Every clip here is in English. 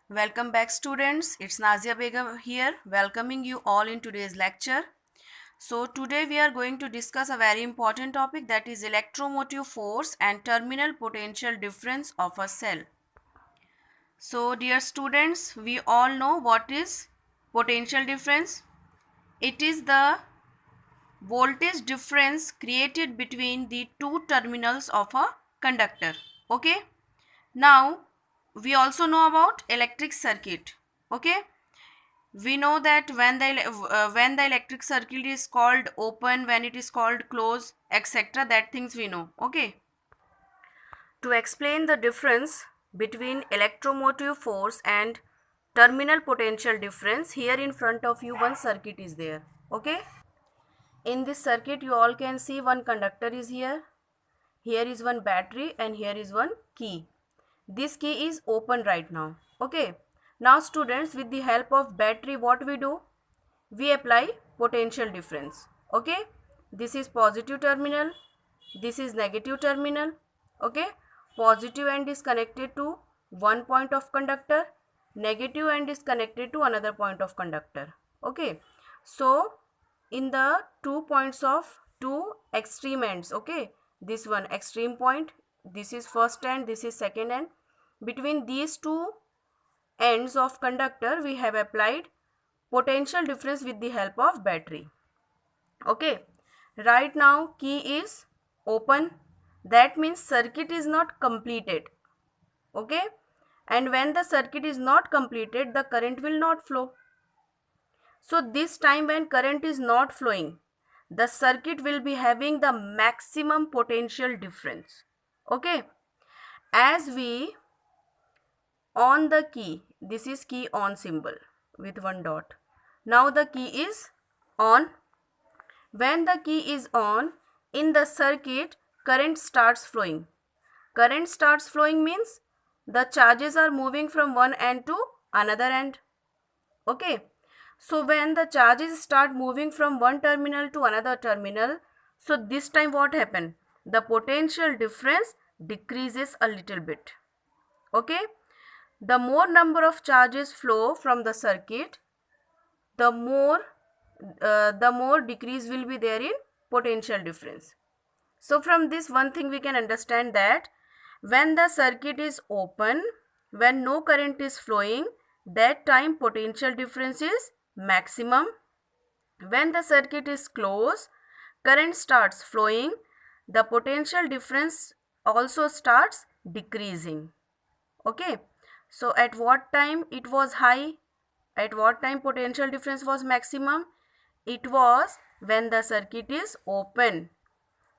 Welcome back students, it's Nazia Begum here welcoming you all in today's lecture. So today we are going to discuss a very important topic, that is electromotive force and terminal potential difference of a cell. So dear students, we all know what is potential difference. It is the voltage difference created between the two terminals of a conductor. Okay. Now we also know about electric circuit. Okay. We know that when the electric circuit is called open, when it is called close, etc., that things we know. Okay. To explain the difference between electromotive force and terminal potential difference, here in front of you one circuit is there. Okay. In this circuit you all can see one conductor is here, here is one battery, and here is one key. This key is open right now. Okay. Now students, with the help of battery, what we do? We apply potential difference. Okay. This is positive terminal, this is negative terminal. Okay. Positive end is connected to one point of conductor, negative end is connected to another point of conductor. Okay. So in the 2 points of two extreme ends, okay, this one extreme point, this is first end, this is second end, between these two ends of conductor we have applied potential difference with the help of battery. Okay. Right now key is open, that means circuit is not completed. Okay. And when the circuit is not completed, the current will not flow. So this time when current is not flowing, the circuit will be having the maximum potential difference. Okay. As we on the key, this is key on symbol with one dot. Now the key is on. When the key is on, in the circuit current starts flowing. Current starts flowing means the charges are moving from one end to another end. Okay. So when the charges start moving from one terminal to another terminal, so this time what happened? The potential difference decreases a little bit. Okay. The more number of charges flow from the circuit, the more decrease will be there in potential difference. So from this one thing we can understand that when the circuit is open, when no current is flowing, that time potential difference is maximum. When the circuit is closed, current starts flowing, the potential difference also starts decreasing. Okay. So at what time it was high? At what time potential difference was maximum? It was when the circuit is open.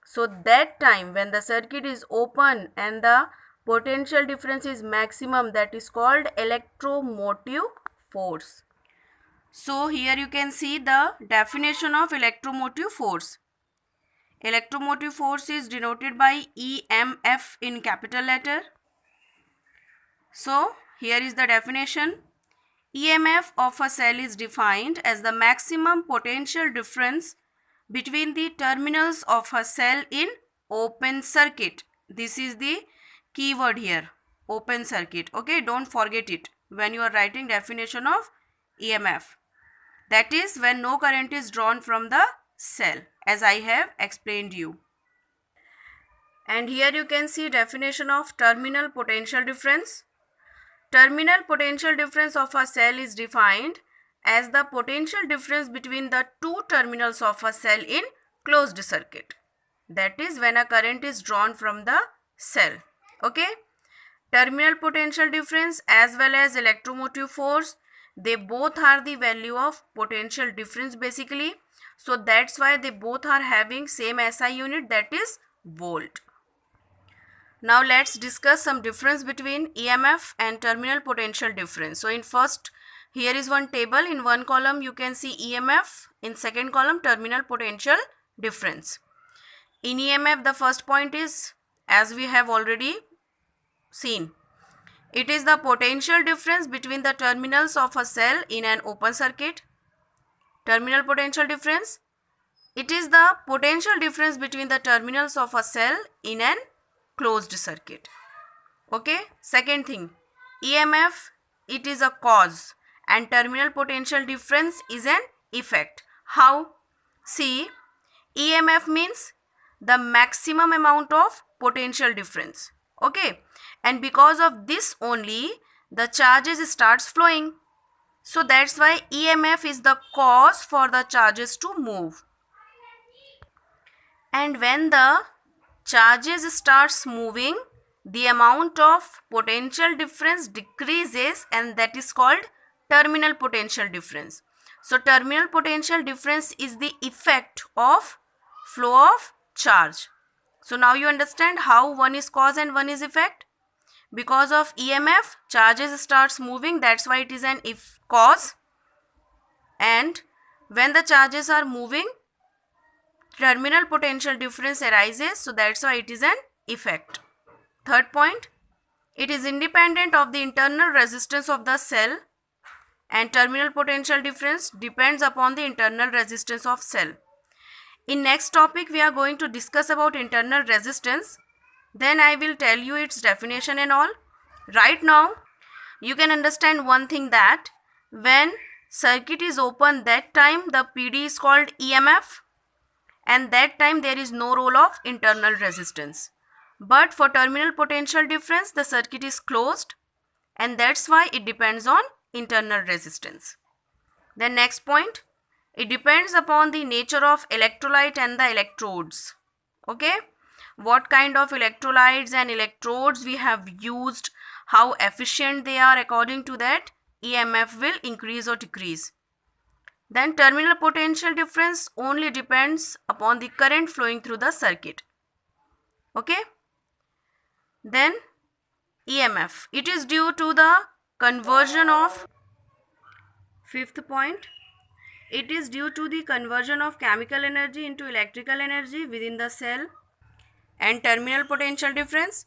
So that time when the circuit is open and the potential difference is maximum, that is called electromotive force. So here you can see the definition of electromotive force. Electromotive force is denoted by EMF in capital letter. So here is the definition. EMF of a cell is defined as the maximum potential difference between the terminals of a cell in open circuit. This is the keyword here, open circuit. Okay, don't forget it when you are writing definition of EMF. That is when no current is drawn from the cell, as I have explained you. And here you can see definition of terminal potential difference. Terminal potential difference of a cell is defined as the potential difference between the two terminals of a cell in closed circuit. That is when a current is drawn from the cell. Okay. Terminal potential difference as well as electromotive force, they both are the value of potential difference basically. So that's why they both are having same SI unit, that is volt. Now let's discuss some difference between EMF and terminal potential difference. So in first, here is one table. In one column you can see EMF, in second column terminal potential difference. In EMF the first point is, as we have already seen, it is the potential difference between the terminals of a cell in an open circuit. Terminal potential difference, it is the potential difference between the terminals of a cell in an closed circuit. Okay. Second thing, EMF it is a cause and terminal potential difference is an effect. How? See, EMF means the maximum amount of potential difference. Okay, and because of this only the charges starts flowing. So that's why EMF is the cause for the charges to move. And when the charges starts moving, the amount of potential difference decreases, and that is called terminal potential difference. So terminal potential difference is the effect of flow of charge. So now you understand how one is cause and one is effect. Because of EMF, charges starts moving, that's why it is an cause. And when the charges are moving, terminal potential difference arises, so that's why it is an effect. Third point, it is independent of the internal resistance of the cell, and terminal potential difference depends upon the internal resistance of cell. In next topic we are going to discuss about internal resistance, then I will tell you its definition and all. Right now you can understand one thing, that when circuit is open, that time the PD is called EMF, and that time there is no role of internal resistance. But for terminal potential difference the circuit is closed, and that's why it depends on internal resistance. Then next point, it depends upon the nature of electrolyte and the electrodes. Okay, what kind of electrolytes and electrodes we have used, how efficient they are, according to that EMF will increase or decrease. Then terminal potential difference only depends upon the current flowing through the circuit. Okay, then EMF, it is due to the conversion of, fifth point, it is due to the conversion of chemical energy into electrical energy within the cell. And terminal potential difference,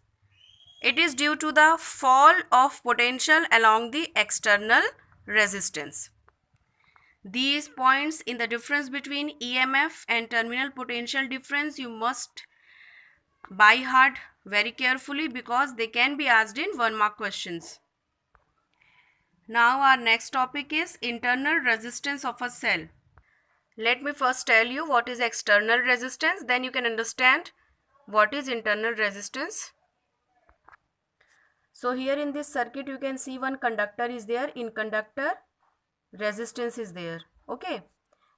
it is due to the fall of potential along the external resistance. These points in the difference between EMF and terminal potential difference you must by heart very carefully, because they can be asked in 1 mark questions. Now our next topic is internal resistance of a cell. Let me first tell you what is external resistance, then you can understand what is internal resistance. So here in this circuit you can see one conductor is there. In conductor resistance is there. Okay,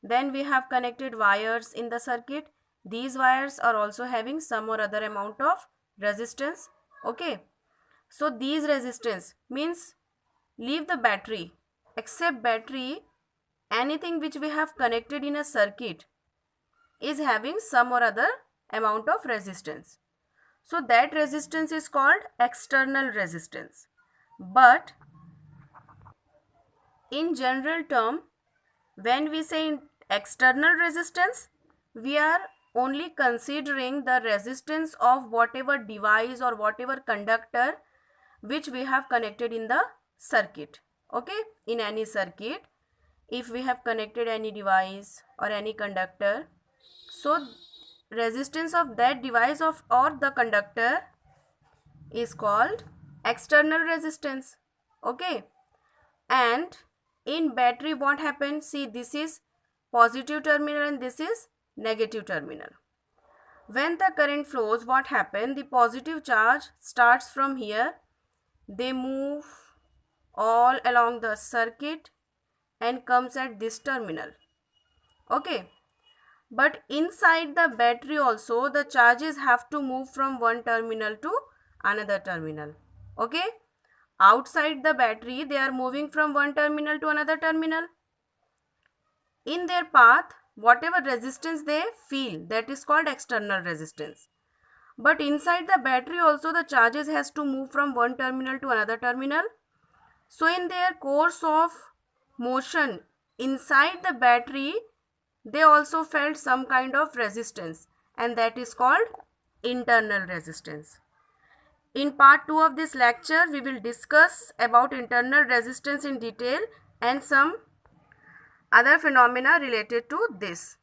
then we have connected wires in the circuit. These wires are also having some or other amount of resistance. Okay, so these resistance means leave the battery, except battery, anything which we have connected in a circuit is having some or other amount of resistance. So that resistance is called external resistance. But in general term, when we say external resistance, we are only considering the resistance of whatever device or whatever conductor which we have connected in the circuit. Okay, in any circuit, if we have connected any device or any conductor, so resistance of that device of or the conductor is called external resistance. Okay, and in battery what happens, see, this is positive terminal and this is negative terminal. When the current flows, what happens, the positive charge starts from here, they move all along the circuit and comes at this terminal. Okay, but inside the battery also the charges have to move from one terminal to another terminal. Okay, outside the battery they are moving from one terminal to another terminal. In their path, whatever resistance they feel, that is called external resistance. But inside the battery also the charges has to move from one terminal to another terminal. So in their course of motion inside the battery, they also felt some kind of resistance, and that is called internal resistance. In part 2 of this lecture, we will discuss about internal resistance in detail and some other phenomena related to this.